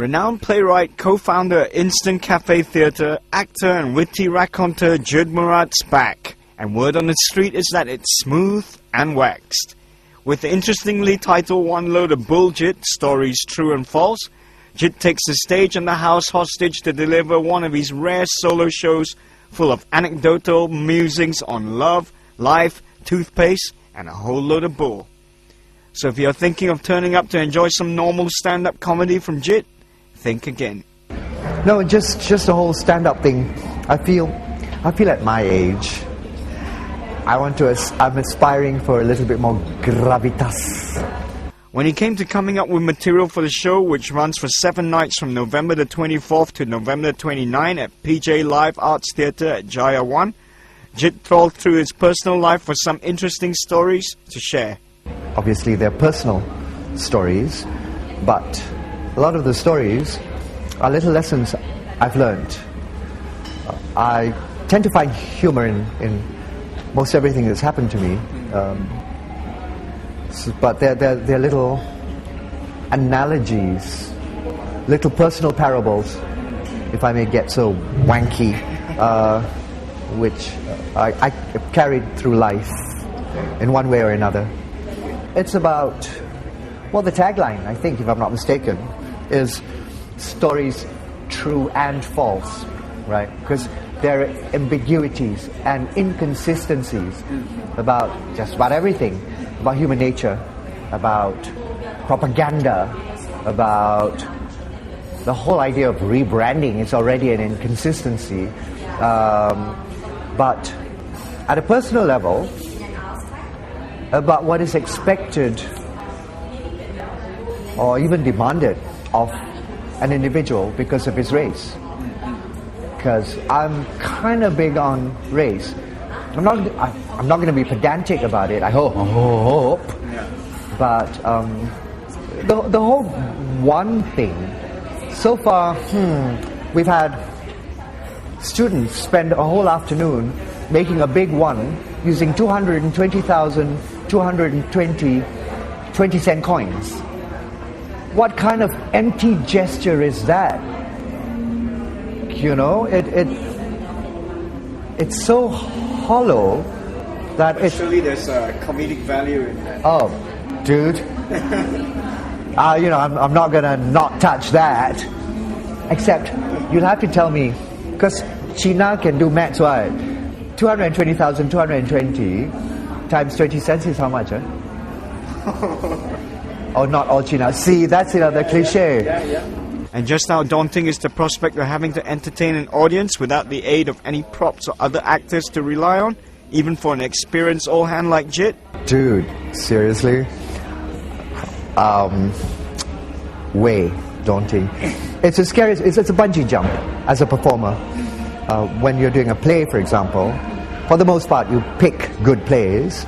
Renowned playwright, co-founder at Instant Cafe Theatre, actor and witty raconteur Jit Murad's back, and word on the street is that it's smooth and waxed. With the interestingly titled One Load of BullJit, Stories True and False, Jit takes the stage and the house hostage to deliver one of his rare solo shows full of anecdotal musings on love, life, toothpaste, and a whole load of bull. So if you're thinking of turning up to enjoy some normal stand-up comedy from Jit, think again. No, just the whole stand-up thing. I feel at my age, I'm aspiring for a little bit more gravitas. When he came to coming up with material for the show, which runs for 7 nights from November the 24th to November the 29th at PJLA Arts Theatre at Jaya One, Jit trawled through his personal life for some interesting stories to share. Obviously, they're personal stories, but a lot of the stories are little lessons I've learned. I tend to find humor in most everything that's happened to me, but they're little analogies, little personal parables, if I may get so wanky, which I carried through life in one way or another. It's about, well, the tagline, I think, if I'm not mistaken, is stories true and false, right? Because there are ambiguities and inconsistencies about just about everything, about human nature, about propaganda, about the whole idea of rebranding is already an inconsistency. But at a personal level, about what is expected or even demanded of an individual because of his race. Because I'm kind of big on race. I'm not going to be pedantic about it, I hope. But the whole one thing, so far, we've had students spend a whole afternoon making a big one using 220,220 20-cent coins. What kind of empty gesture is that? You know, it's so hollow that it's... Actually, there's a comedic value in that. Oh, dude. You know, I'm not going to not touch that. Except, you'll have to tell me, because China can do maths, right? 220,220 times 20 cents is how much, eh? Oh, not all China. See, that's another cliche. Yeah. And just how daunting is the prospect of having to entertain an audience without the aid of any props or other actors to rely on, even for an experienced old hand like Jit? Dude, seriously? Way daunting. It's a scary, it's a bungee jump as a performer. When you're doing a play, for example, for the most part, you pick good plays,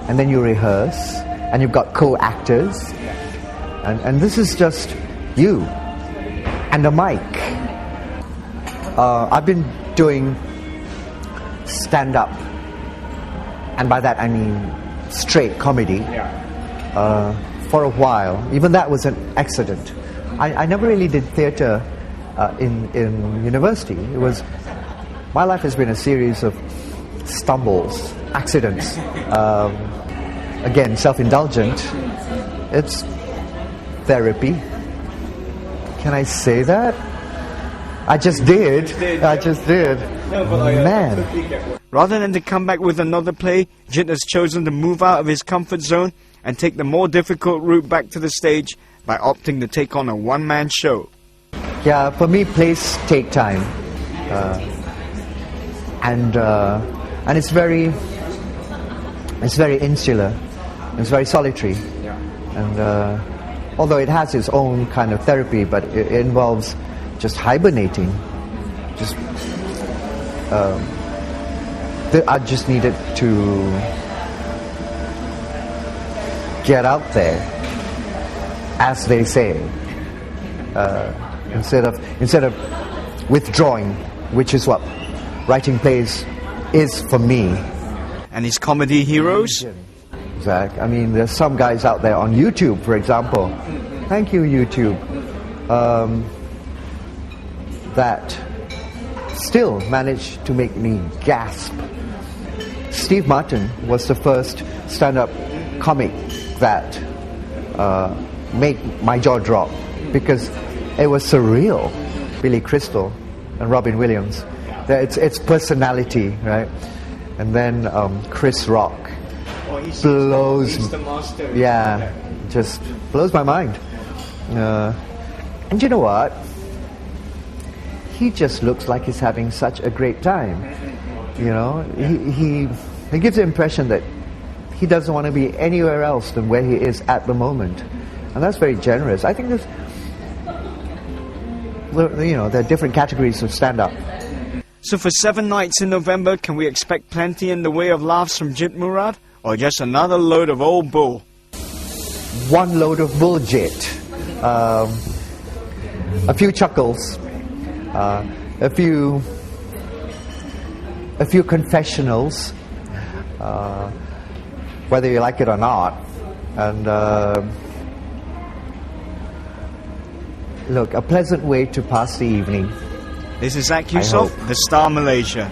and then you rehearse, and you've got co-actors, and this is just you and a mic. I've been doing stand-up, and by that I mean straight comedy, for a while. Even that was an accident. I never really did theatre in university. It was, my life has been a series of stumbles, accidents. Again, self-indulgent. It's therapy. Can I say that? I just did. Man. Rather than to come back with another play, Jit has chosen to move out of his comfort zone and take the more difficult route back to the stage by opting to take on a one-man show. Yeah, for me, plays take time. And it's very insular. It's very solitary. And although it has its own kind of therapy, but it involves just hibernating. I just needed to get out there, as they say, instead of withdrawing, which is what writing plays is for me. And his comedy heroes? Zach, I mean, there's some guys out there on YouTube, for example. Thank you, YouTube. that still managed to make me gasp. Steve Martin was the first stand-up comic that made my jaw drop because it was surreal. Billy Crystal and Robin Williams, its personality, right? And then Chris Rock blows, he's the master. Yeah, just blows my mind. And you know what? He just looks like he's having such a great time. You know, he gives the impression that he doesn't want to be anywhere else than where he is at the moment, and that's very generous. I think there are different categories of stand-up. So for 7 nights in November, can we expect plenty in the way of laughs from Jit Murad, or just another load of old bull? One load of BullJit. A few chuckles. A few confessionals, whether you like it or not. And look, a pleasant way to pass the evening. This is Zach Yusuf, The Star Malaysia.